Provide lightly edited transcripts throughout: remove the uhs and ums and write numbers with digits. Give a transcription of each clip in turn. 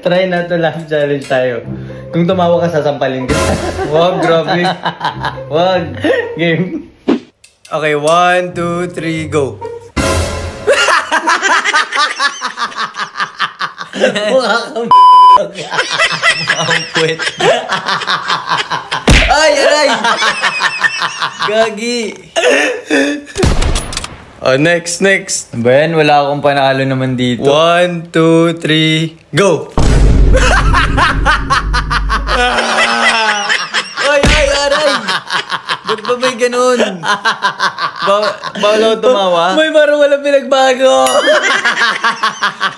Try na to laugh challenge tayo. Kung tumawa ka, sasampalin ka. Wag, grabe. Wag. Game. Okay, 1, 2, 3, go. Mukha kang Puwet. Ay, aray! Gagi. Oh, next. Ba yan? Wala akong panalo naman dito. 1, 2, 3, go! Ay, aray! Ba't ba may ganun? Bawal ako tumawa? May parang walang pinagbago.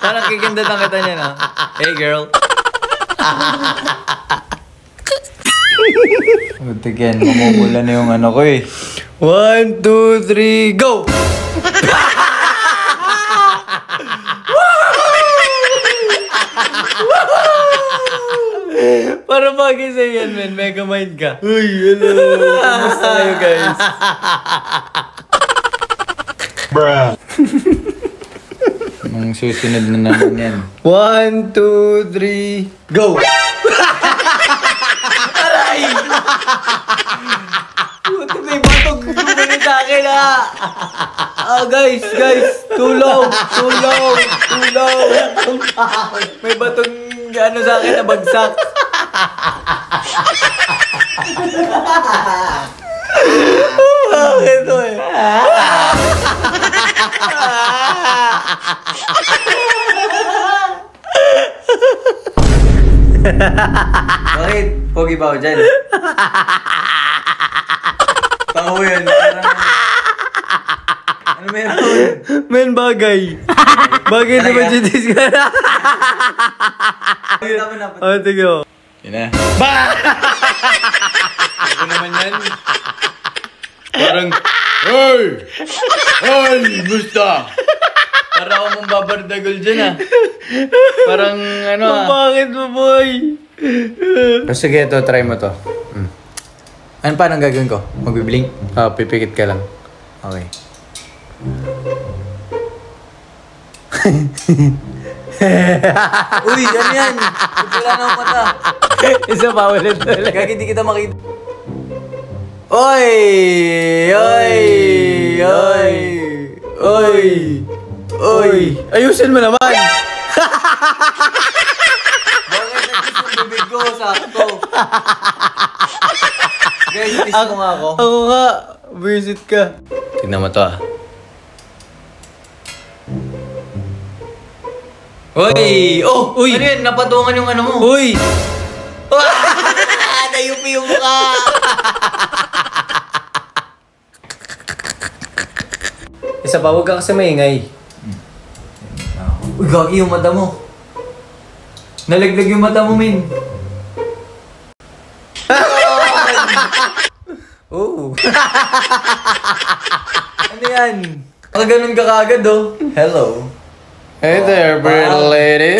Parang kikindad ang kita niya, no? Hey, girl. Buti yan, mamumula na yung ano ko eh. 1, 2, 3, go! Para bagay sa'yo yan, man. Mega mind ka. Uy, hello! Kamusta kayo, guys? Bruh. Ang susunod na naman yan. 1, 2, 3, go! Aray! Buti may batog gumanin sa akin, ha? Guys, tulong! May batong ano sa akin na bagsak. Bakit to eh? Bakit? Pogi ba ako dyan? Tao yan. Ano meron? Men, bagay. Bagay di ba GTs ka na? Oh, tigil ko. Yun na. Ano naman yan? Parang, Hey! Gusta! Para ako mong babardagol dyan ah. Parang ano ah. Bakit mo, boy? Sige, ito, try mo to. Ano pa nang gagawin ko? Magbiblink? Pipikit ka lang. Okay. Uy, ano yan? Wala na akong mata. Isa pa ulit. Gagi, hindi kita makita. Oy! Ayusin mo naman! Bakit nagkis yung bibig ko sa ako? Guys, kiss mo nga ako. Ako nga. Visit ka. Tignan mo to ah. Uy! Oh! Uy! Ano yan? Napatungan yung ano mo. Uy! Nayupi yung mukha! Isa pa, huwag ka kasi maingay. Uy, gagi yung mata mo. Nalaglag yung mata mo, min. Oh! Ano yan? Ganun ka kagad, oh. Hello. Hey there, pretty lady.